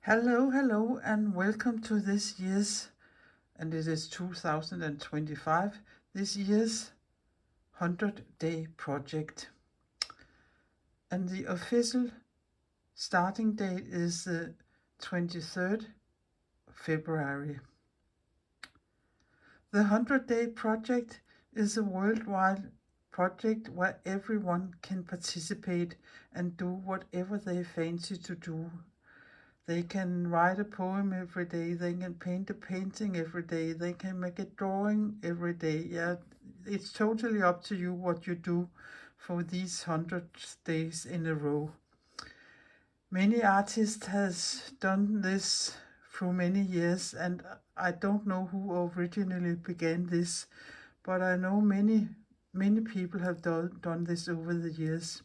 Hello, and welcome to this year's, and it is 2025, this year's 100-day project. And the official starting date is the 23rd February. The 100-day project is a worldwide project where everyone can participate and do whatever they fancy to do. They can write a poem every day, they can paint a painting every day, they can make a drawing every day. Yeah, it's totally up to you what you do for these 100 days in a row. Many artists has done this for many years, and I don't know who originally began this, but I know many people have done this over the years.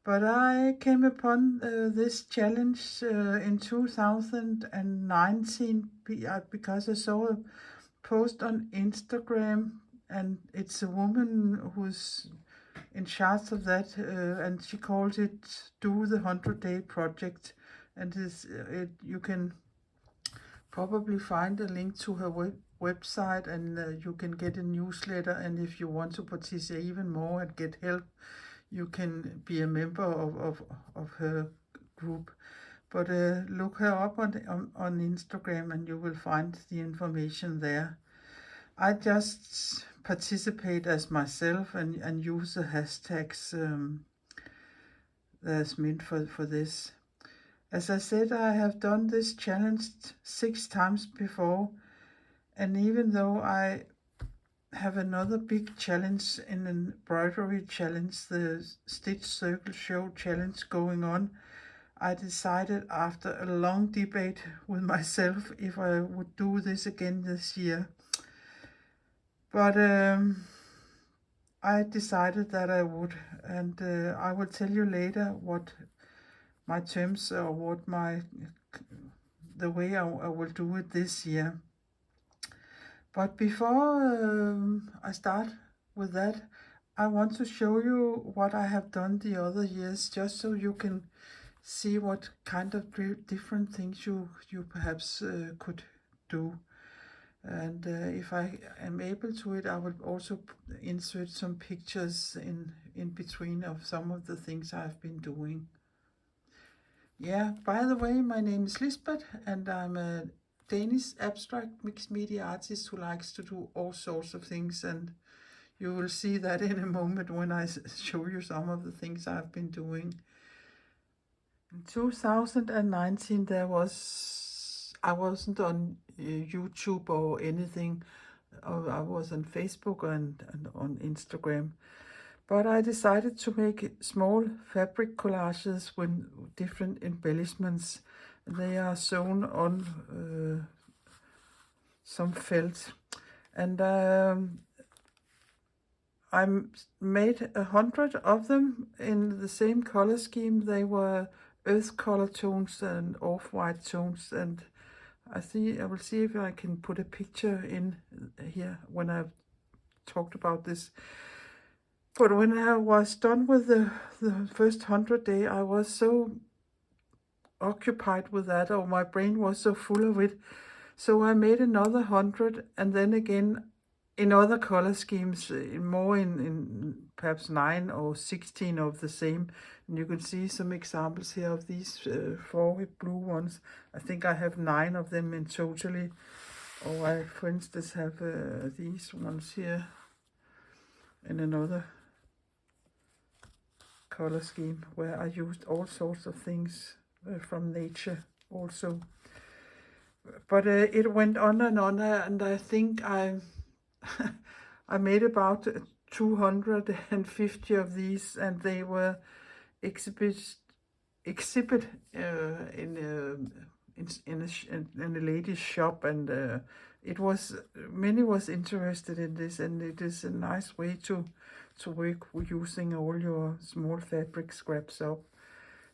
But I came upon this challenge in 2019 because I saw a post on Instagram, and it's a woman who's in charge of that, and she calls it "Do the 100-Day Project," and you can probably find a link to her website, and you can get a newsletter. And if you want to participate even more and get help, you can be a member of her group. But look her up on Instagram and you will find the information there. I just participate as myself and use the hashtags that's meant for this. As I said, I have done this challenge 6 times before, and even though I have another big challenge, in an embroidery challenge, the Stitch Circle Show challenge going on, I decided after a long debate with myself if I would do this again this year. But I decided that I would, and I will tell you later what my terms or the way I will do it this year. But before I start with that, I want to show you what I have done the other years, just so you can see what kind of different things you perhaps could do. And if I am able to it, I will also insert some pictures in between of some of the things I've been doing. Yeah, by the way, my name is Lisbeth, and I'm a Danish abstract mixed media artist who likes to do all sorts of things, and you will see that in a moment when I show you some of the things I've been doing. In 2019, I wasn't on YouTube or anything. I was on Facebook and on Instagram. But I decided to make small fabric collages with different embellishments. They are sewn on some felt. And I made 100 of them in the same color scheme. They were earth color tones and off-white tones. And I will see if I can put a picture in here when I've talked about this. But when I was done with the first 100 day, I was so occupied with that, or my brain was so full of it. So I made another 100, and then again in other color schemes, more in perhaps 9 or 16 of the same. And you can see some examples here of these 4 blue ones. I think I have 9 of them in totally. Or I, for instance, have these ones here in another color scheme where I used all sorts of things from nature also. But it went on, and I think I I made about 250 of these, and they were exhibit in a lady's shop, and many was interested in this, and it is a nice way to work using all your small fabric scraps up.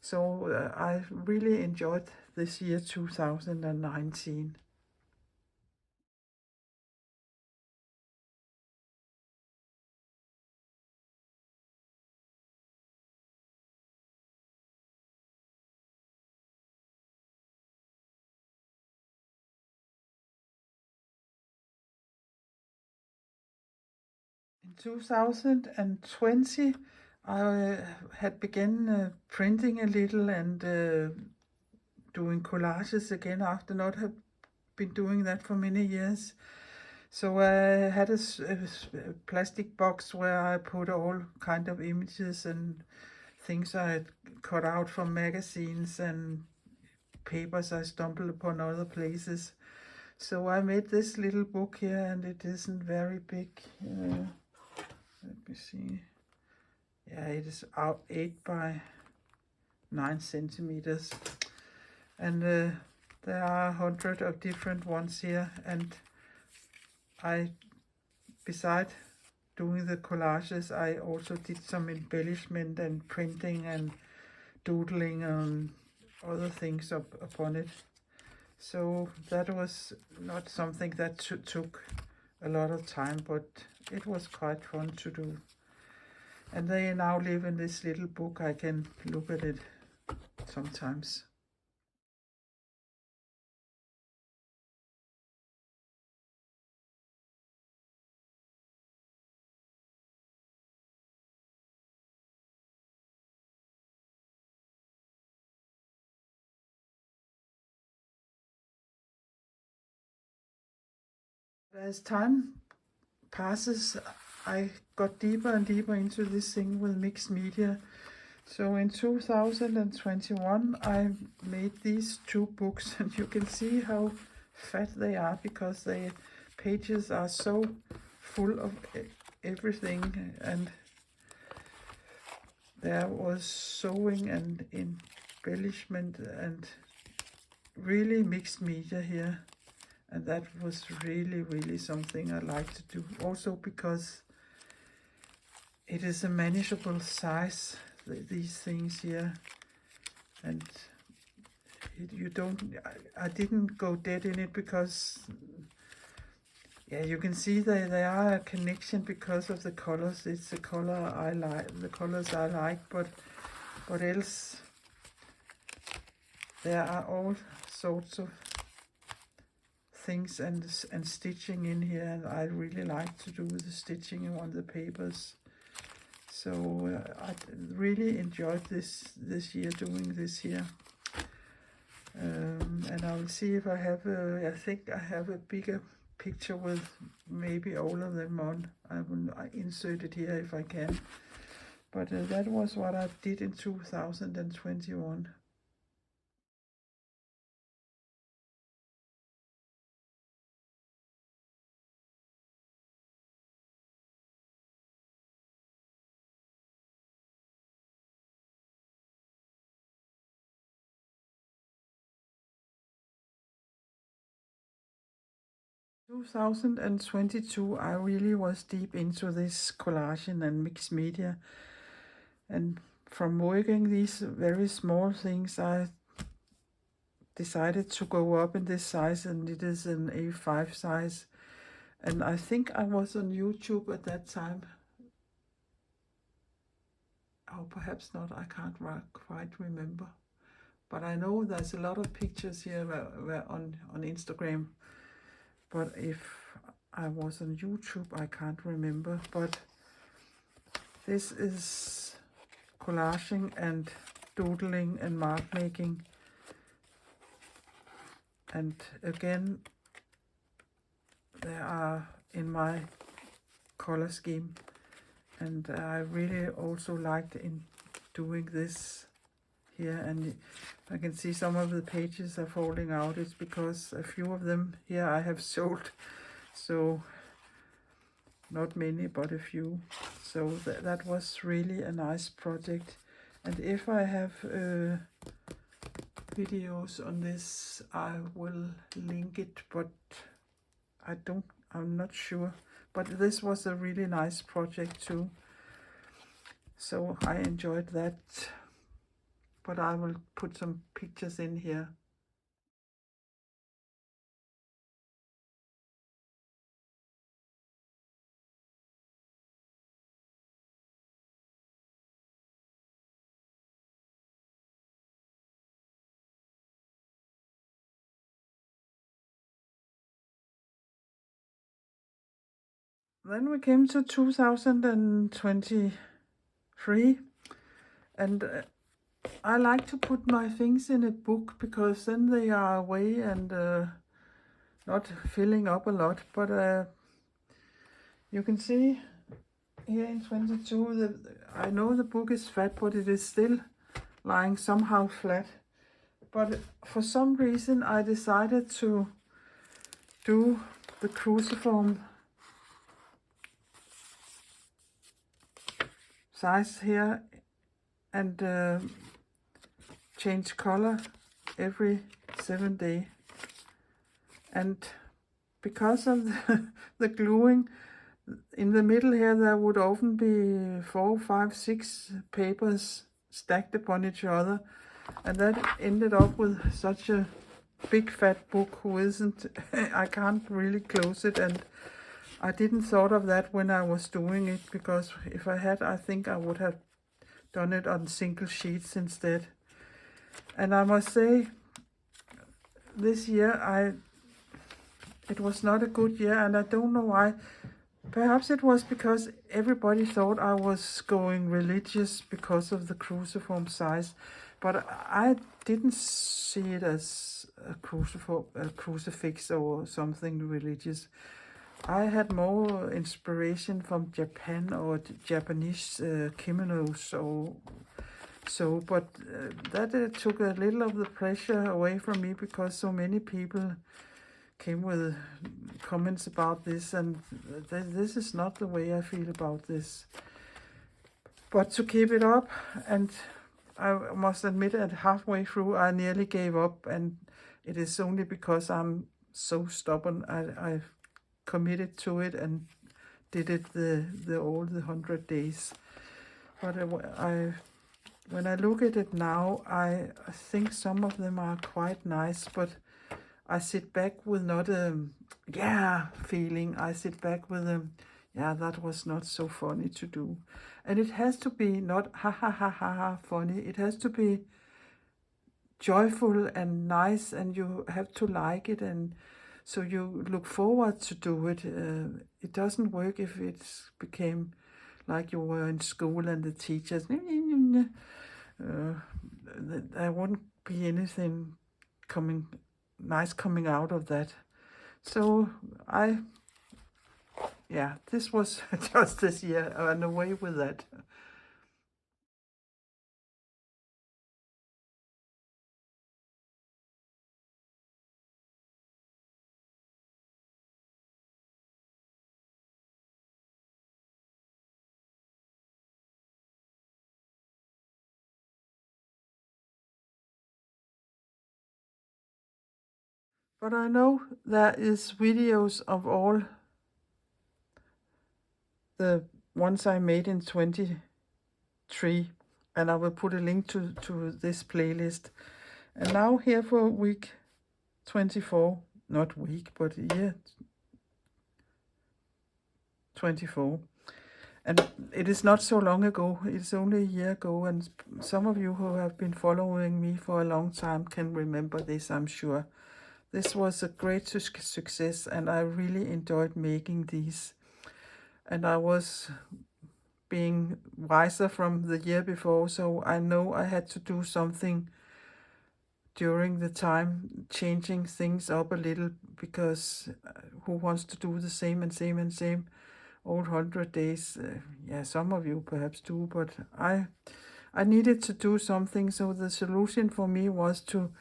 So I really enjoyed this year 2019. 2020, I had begun printing a little and doing collages again after not have been doing that for many years. So I had a plastic box where I put all kind of images and things I had cut out from magazines and papers I stumbled upon other places. So I made this little book here, and it isn't very big. Let me see. Yeah, it is out 8 by 9 centimeters. And there are 100 of different ones here. And beside doing the collages, I also did some embellishment and printing and doodling and other things upon it. So that was not something that took a lot of time, but it was quite fun to do. And they now live in this little book. I can look at it sometimes. As time passes, I got deeper and deeper into this thing with mixed media. So in 2021, I made these 2 books, and you can see how fat they are because the pages are so full of everything, and there was sewing and embellishment and really mixed media here. And that was really something I like to do. Also because it is a manageable size, these things here. And I didn't go dead in it because, yeah, you can see there are a connection because of the colors. It's the color I like, the colors I like, but else there are all sorts of things and stitching in here, and I really like to do the stitching on the papers. So I really enjoyed this year doing this here. And I will see if I have I think I have a bigger picture with maybe all of them on. I will insert it here if I can. But that was what I did in 2021. In 2022, I really was deep into this collaging and mixed media. And from working these very small things, I decided to go up in this size, and it is an A5 size. And I think I was on YouTube at that time. Oh, perhaps not, I can't quite remember. But I know there's a lot of pictures here were on Instagram. But if I was on YouTube, I can't remember. But this is collaging and doodling and mark making. And again, they are in my color scheme. And I really also liked in doing this here, and I can see some of the pages are falling out. It's because a few of them here I have sold, so not many but a few. So that was really a nice project. And if I have videos on this, I will link it, but I'm not sure. But this was a really nice project too, so I enjoyed that. But I will put some pictures in here. then we came to 2023, and I like to put my things in a book because then they are away and not filling up a lot. But you can see here in 22 that I know the book is fat, but it is still lying somehow flat. But for some reason I decided to do the cruciform size here and change color every 7 days. And because of the gluing in the middle here, there would often be 4, 5, 6 papers stacked upon each other, and that ended up with such a big fat book who isn't I can't really close it. And I didn't thought of that when I was doing it, because if I had, I think I would have done it on single sheets instead. And I must say, this year it was not a good year, and I don't know why. Perhaps it was because everybody thought I was going religious because of the cruciform size, but I didn't see it as a crucifix or something religious. I had more inspiration from Japan or Japanese kimonos or so, but that took a little of the pressure away from me, because so many people came with comments about this, and this is not the way I feel about this. But to keep it up, and I must admit that halfway through I nearly gave up, and it is only because I'm so stubborn. I committed to it and did it all the 100 days. But when I look at it now, I think some of them are quite nice, but I sit back with not a feeling. I sit back with a that was not so funny to do. And it has to be not ha ha ha ha ha funny. It has to be joyful and nice, and you have to like it, and so you look forward to do it. It doesn't work if it became like you were in school and the teachers. There wouldn't be anything nice coming out of that. So this was just this year and away with that. But I know there is videos of all the ones I made in 23, and I will put a link to this playlist. And now here for week 24, not week, but year 24. And it is not so long ago, it's only a year ago, and some of you who have been following me for a long time can remember this, I'm sure. This was a great success, and I really enjoyed making these. And I was being wiser from the year before, so I know I had to do something during the time, changing things up a little, because who wants to do the same and same and same all 100 days? Some of you perhaps do, but I needed to do something, so the solution for me was to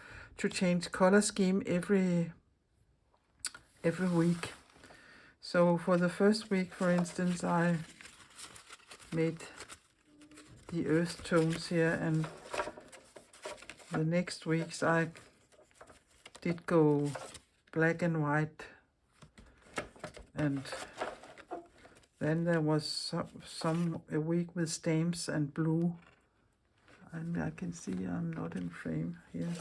change color scheme every week. So for the first week, for instance, I made the earth tones here, and the next weeks I did go black and white, and then there was a week with stamps and blue, and I can see I'm not in frame here.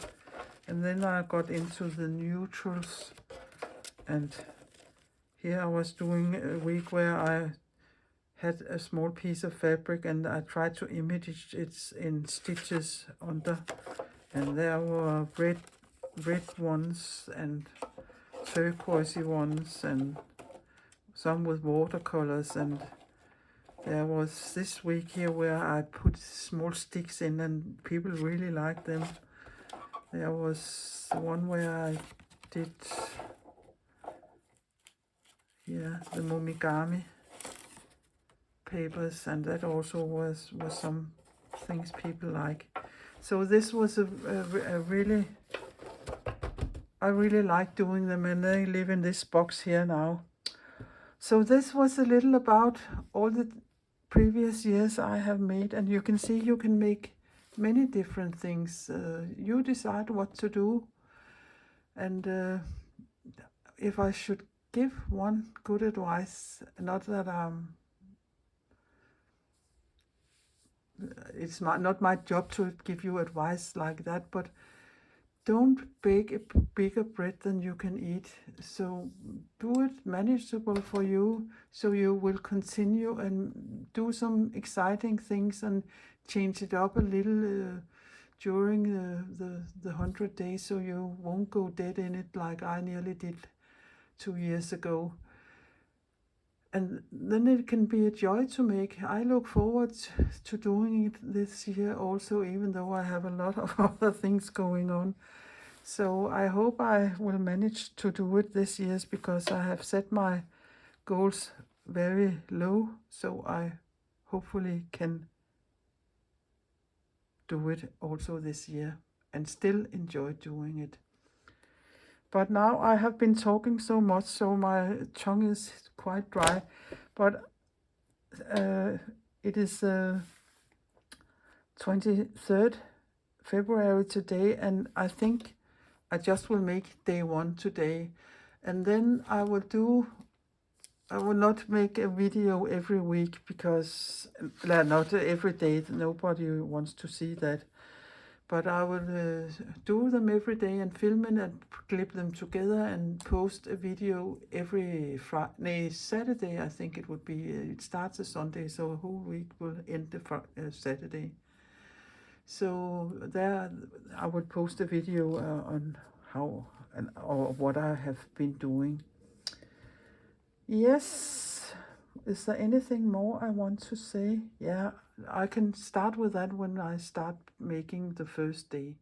And then I got into the neutrals, and here I was doing a week where I had a small piece of fabric and I tried to image it in stitches under, and there were red ones and turquoisey ones and some with watercolors, and there was this week here where I put small sticks in and people really liked them. There was the one where I did, yeah, the Momigami papers, and that also was some things people like. So this was a really, I really like doing them, and they live in this box here now. So this was a little about all the previous years I have made, and you can see you can make many different things. You decide what to do, and if I should give one good advice, not that it's not my job to give you advice like that, but don't bake a bigger bread than you can eat. So do it manageable for you, so you will continue and do some exciting things and change it up a little during the 100 days, so you won't go dead in it like I nearly did 2 years ago. And then it can be a joy to make. I look forward to doing it this year also, even though I have a lot of other things going on. So I hope I will manage to do it this year, because I have set my goals very low. So I hopefully can do it also this year and still enjoy doing it. But now I have been talking so much, so my tongue is quite dry. But it is 23rd February today, and I think I just will make day 1 today, and then I will not make a video every week, because not every day, nobody wants to see that, but I will do them every day and film it and clip them together and post a video every Saturday. I think it would be, it starts a Sunday, so a whole week will end the Saturday. So there I will post a video on how or what I have been doing. Yes, is there anything more I want to say? Yeah, I can start with that when I start making the first day.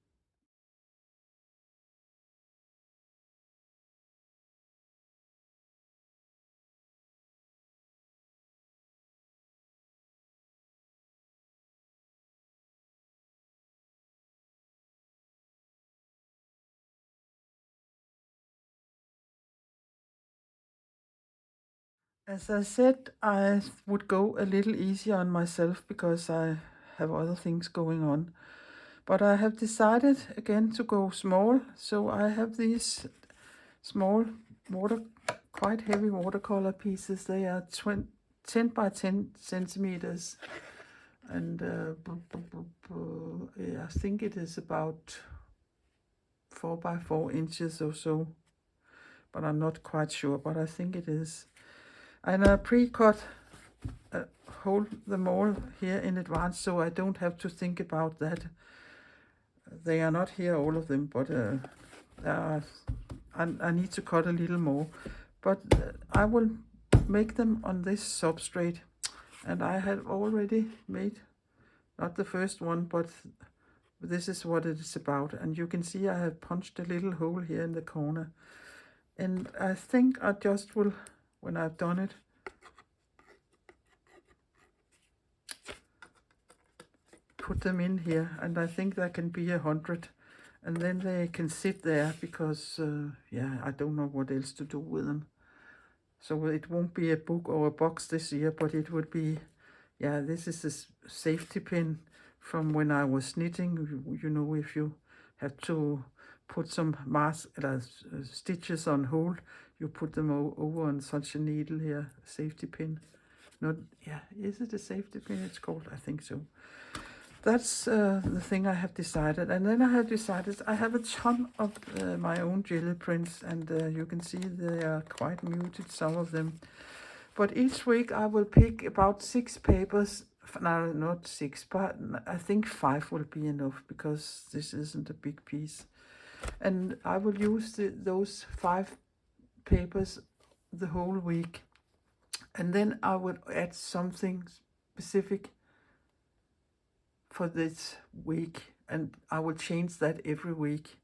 As I said, I would go a little easier on myself because I have other things going on. But I have decided again to go small, so I have these small quite heavy watercolor pieces. They are 10 by 10 centimeters, and I think it is about 4 by 4 inches or so, but I'm not quite sure, but I think it is. And I pre-cut hold them all here in advance, so I don't have to think about that. They are not here, all of them, but I need to cut a little more. But I will make them on this substrate, and I have already made, not the first one, but this is what it is about. And you can see I have punched a little hole here in the corner, and I think I just will, when I've done it, put them in here, and I think there can be 100, and then they can sit there, because yeah, I don't know what else to do with them. So it won't be a book or a box this year, but it would be, yeah, this is a safety pin from when I was knitting. You know, if you have to put some stitches on hold, you put them over on such a needle here, safety pin. Not, yeah, is it a safety pin it's called? I think so. That's the thing I have decided. And then I have decided I have a ton of my own jelly prints, and you can see they are quite muted, some of them. But each week I will pick about 6 papers. No, not 6, but I think 5 will be enough, because this isn't a big piece. And I will use those 5 papers the whole week. And then I would add something specific for this week, and I will change that every week.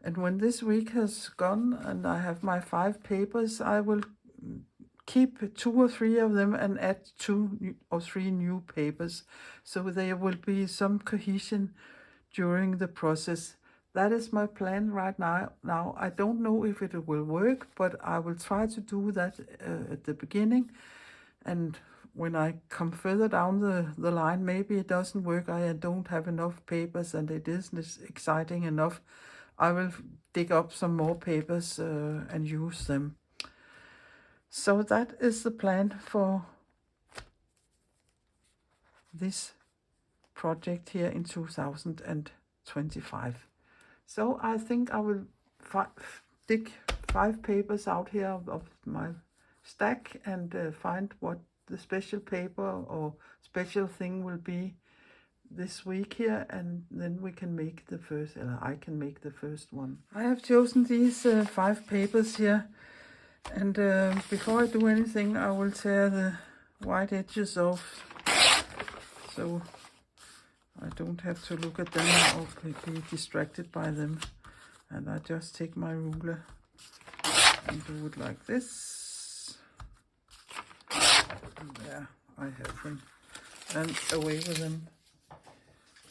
And when this week has gone and I have my 5 papers, I will keep 2 or 3 of them and add 2 or 3 new papers. So there will be some cohesion during the process. That is my plan right now. Now, I don't know if it will work, but I will try to do that at the beginning. And when I come further down the line, maybe it doesn't work. I don't have enough papers and it isn't exciting enough. I will dig up some more papers and use them. So that is the plan for this project here in 2025. So I think I will dig 5 papers out here of my stack and find what the special paper or special thing will be this week here, and then we can make the first, or I can make the first one. I have chosen these 5 papers here, and before I do anything, I will tear the white edges off, so I don't have to look at them or be distracted by them. And I just take my ruler and do it like this. And there I have them, and away with them.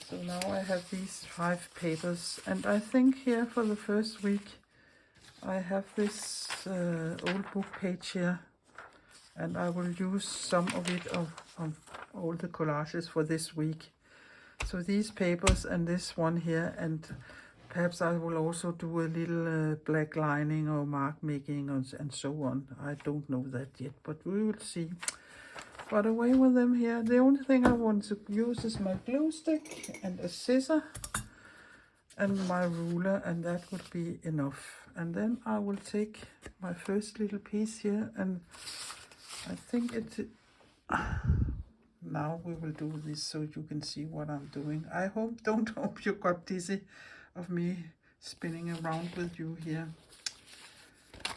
So now I have these 5 papers, and I think here for the first week I have this old book page here, and I will use some of it of all the collages for this week. So these papers and this one here, and perhaps I will also do a little black lining or mark making and so on. I don't know that yet, but we will see. But away with them here. The only thing I want to use is my glue stick and a scissor and my ruler, and that would be enough. And then I will take my first little piece here, and I think it's... Now we will do this so you can see what I'm doing. I don't hope you got dizzy of me spinning around with you here.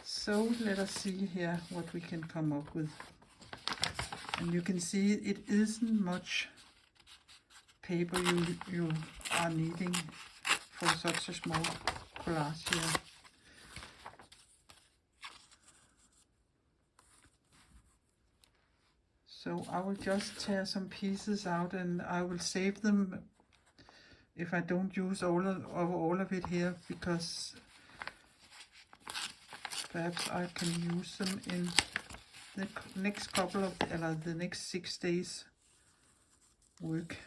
So let us see here what we can come up with. And you can see it isn't much paper you are needing for such a small collage here. So I will just tear some pieces out, and I will save them if I don't use all of it here, because perhaps I can use them in the next couple of, the next 6 days work.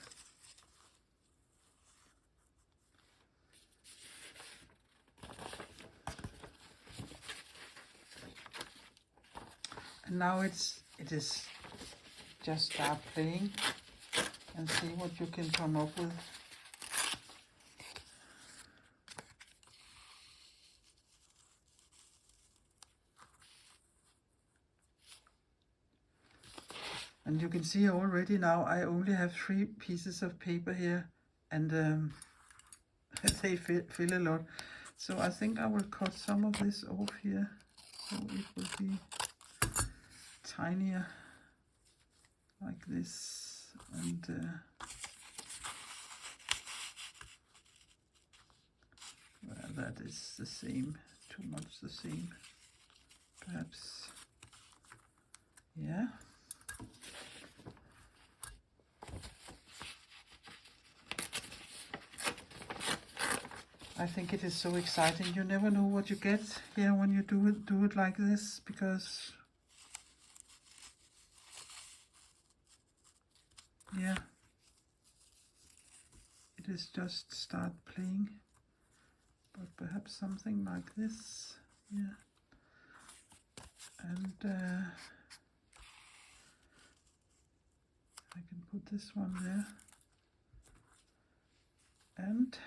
And now it is just start playing and see what you can come up with. And you can see already now I only have 3 pieces of paper here, and they fill a lot. So I think I will cut some of this off here, so it will be tinier like this, and well, that is the same, too much the same, perhaps, yeah. I think it is so exciting. You never know what you get here when you do it like this, because yeah, it is just start playing. But perhaps something like this, yeah. And I can put this one there, and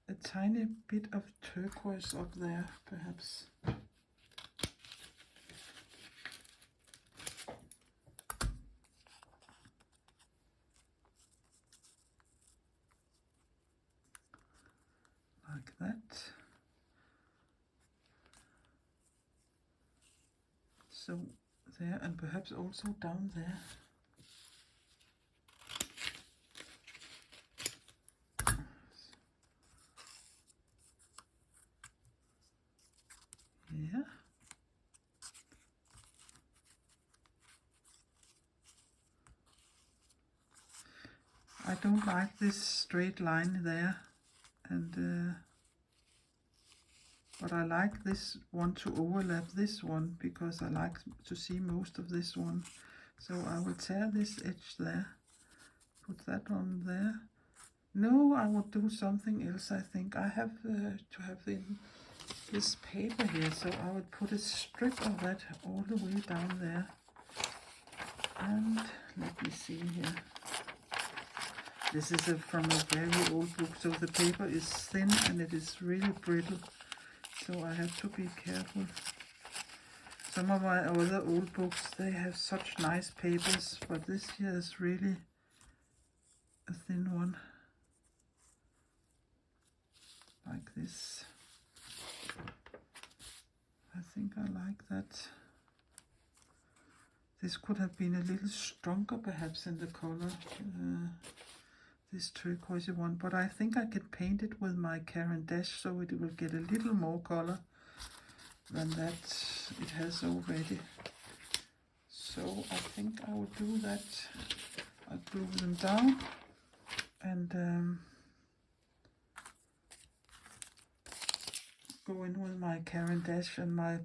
a tiny bit of turquoise up there, perhaps. Like that. So there, and perhaps also down there. Yeah. I don't like this straight line there, and but I like this one to overlap this one because I like to see most of this one. So I will tear this edge there, put that on there. No, I will do something else. I think I have to have this paper here, so I would put a strip of that all the way down there. And let me see here. This is from a very old book, so the paper is thin and it is really brittle, so I have to be careful. Some of my other old books, they have such nice papers, but this here is really a thin one, like this. I think I like that. This could have been a little stronger perhaps in the color, this turquoise one, but I think I can paint it with my Caran d'Ache so it will get a little more color than that it has already. So I think I will do that. I'll glue them down and go in with my Caran d'Ache and my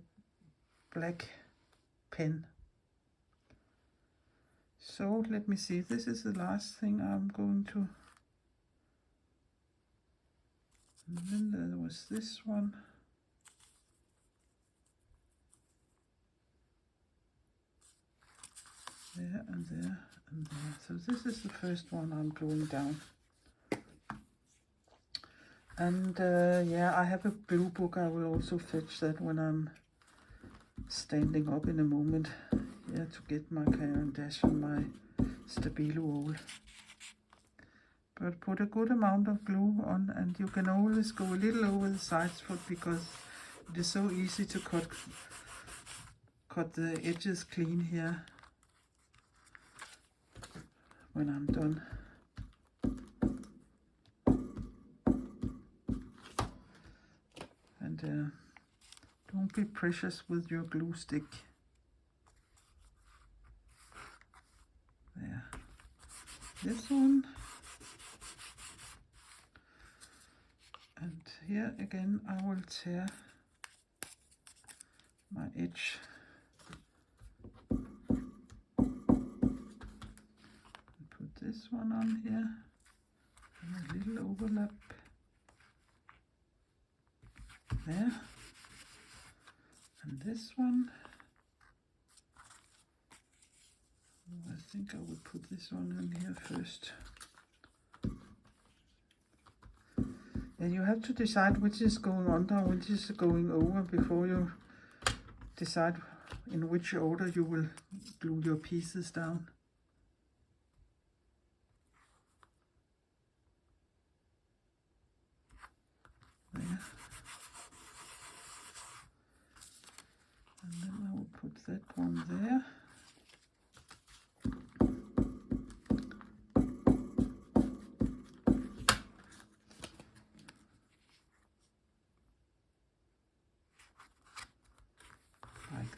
black pen. So let me see, this is the last thing I'm going to, and then there was this one. There and there and there. So this is the first one I'm gluing down. And yeah, I have a blue book. I will also fetch that when I'm standing up in a moment. Yeah, to get my Caran d'Ache and my Stabilo oil. But put a good amount of glue on, and you can always go a little over the sides for it because it is so easy to cut the edges clean here when I'm done. And don't be precious with your glue stick. There. This one. And here again I will tear my edge. And put this one on here. And a little overlap. There. And this one. I think I would put this one in here first. And you have to decide which is going under and which is going over before you decide in which order you will glue your pieces down. There. And then I will put that one there.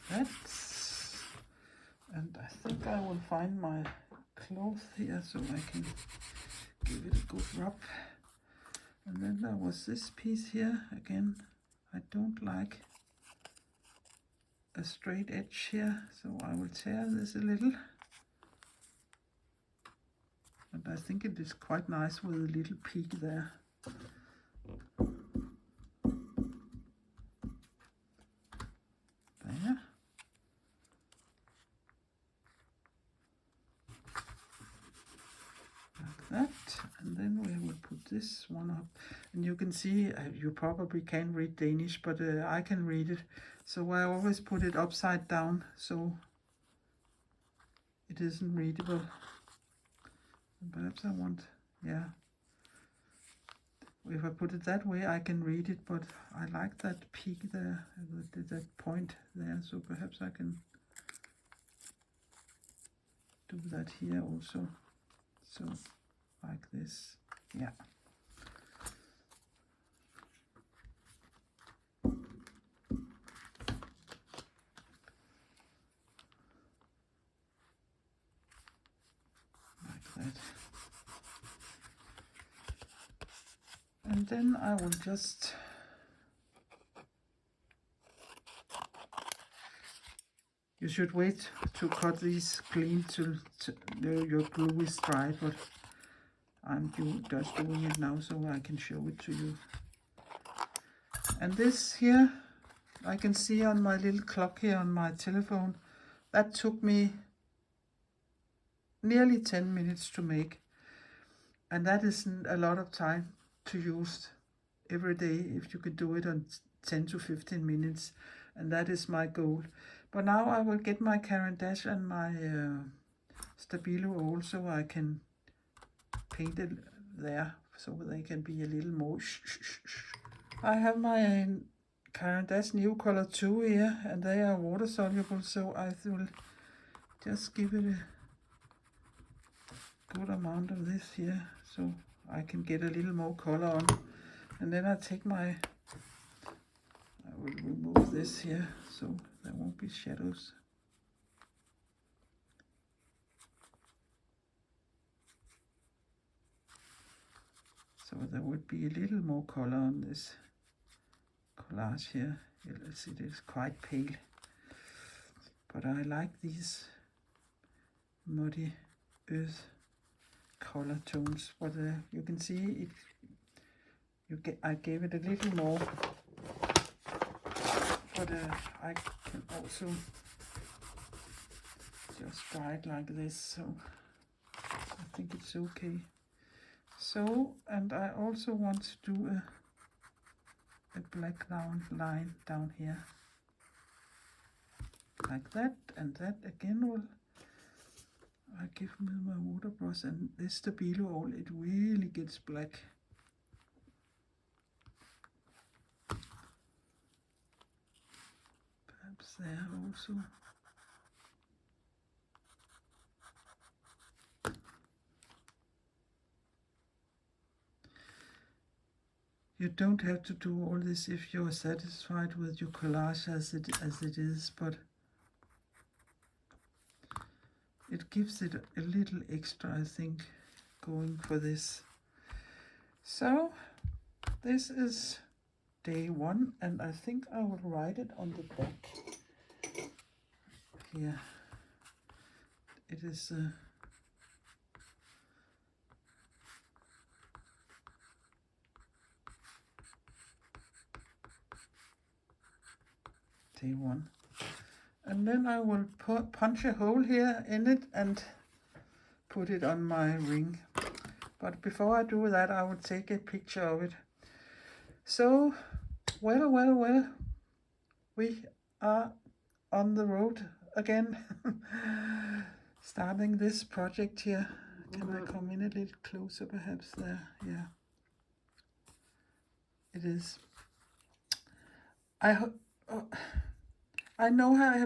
That. And I think I will find my cloth here so I can give it a good rub. And then there was this piece here again. I don't like a straight edge here, so I will tear this a little. And I think it is quite nice with a little peak there. There. That, and then we will put this one up, and you can see you probably can't read Danish, but I can read it, so I always put it upside down so it isn't readable. And perhaps I want, yeah, if I put it that way I can read it, but I like that peak there, that point there, so perhaps I can do that here also. So like this, yeah. Like that. And then I will just you should wait to cut these clean till your glue is dry, but I'm just doing it now so I can show it to you. And this here, I can see on my little clock here on my telephone, that took me nearly 10 minutes to make. And that isn't a lot of time to use every day if you could do it on 10 to 15 minutes. And that is my goal. But now I will get my Caran d'Ache and my Stabilo also. I can paint it there so they can be a little more I have my Caran d'Ache New Color 2 here, and they are water soluble, so I will just give it a good amount of this here so I can get a little more color on. And then I will remove this here so there won't be shadows. So there would be a little more color on this collage here. Yes, it is quite pale, but I like these muddy earth color tones. But you can see it. I gave it a little more, but I can also just dry it like this. So I think it's okay. So, and I also want to do a black line down here, like that, and that again will I give me my water brush, and this Stabilo oil, it really gets black. Perhaps there also. You don't have to do all this if you're satisfied with your collage as it is, but it gives it a little extra, I think, going for this. So this is day 1, and I think I will write it on the back here. It is day 1. And then I will punch a hole here in it and put it on my ring. But before I do that, I will take a picture of it. So, well, we are on the road again. Starting this project here. Can I come in a little closer perhaps there? Yeah. It is. I know there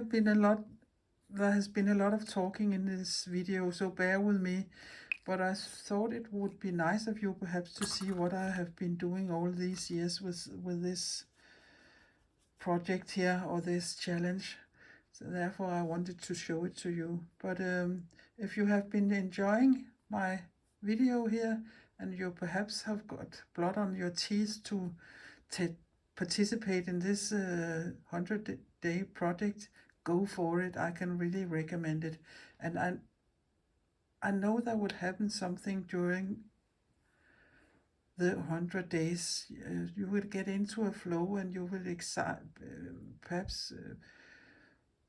has been a lot of talking in this video, so bear with me. But I thought it would be nice of you perhaps to see what I have been doing all these years with this project here, or this challenge. So therefore I wanted to show it to you. But if you have been enjoying my video here, and you perhaps have got blood on your teeth to participate in this 100-day project, go for it. I can really recommend it. And I know that would happen something during the 100 days. You will get into a flow, and you will perhaps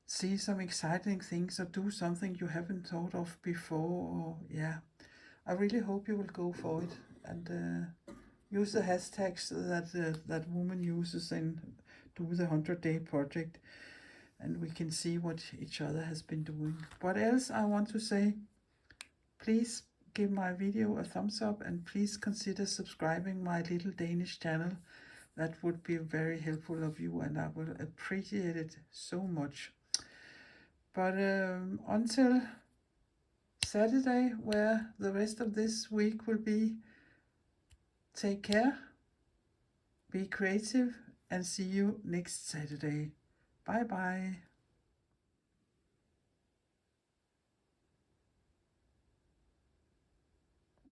see some exciting things, or do something you haven't thought of before. Or, yeah, I really hope you will go for it, and use the hashtags that woman uses and do the 100-day project, and we can see what each other has been doing. What else I want to say? Please give my video a thumbs up, and please consider subscribing my little Danish channel. That would be very helpful of you, and I will appreciate it so much. But until Saturday, where the rest of this week will be. Take care, be creative, and see you next Saturday. Bye bye.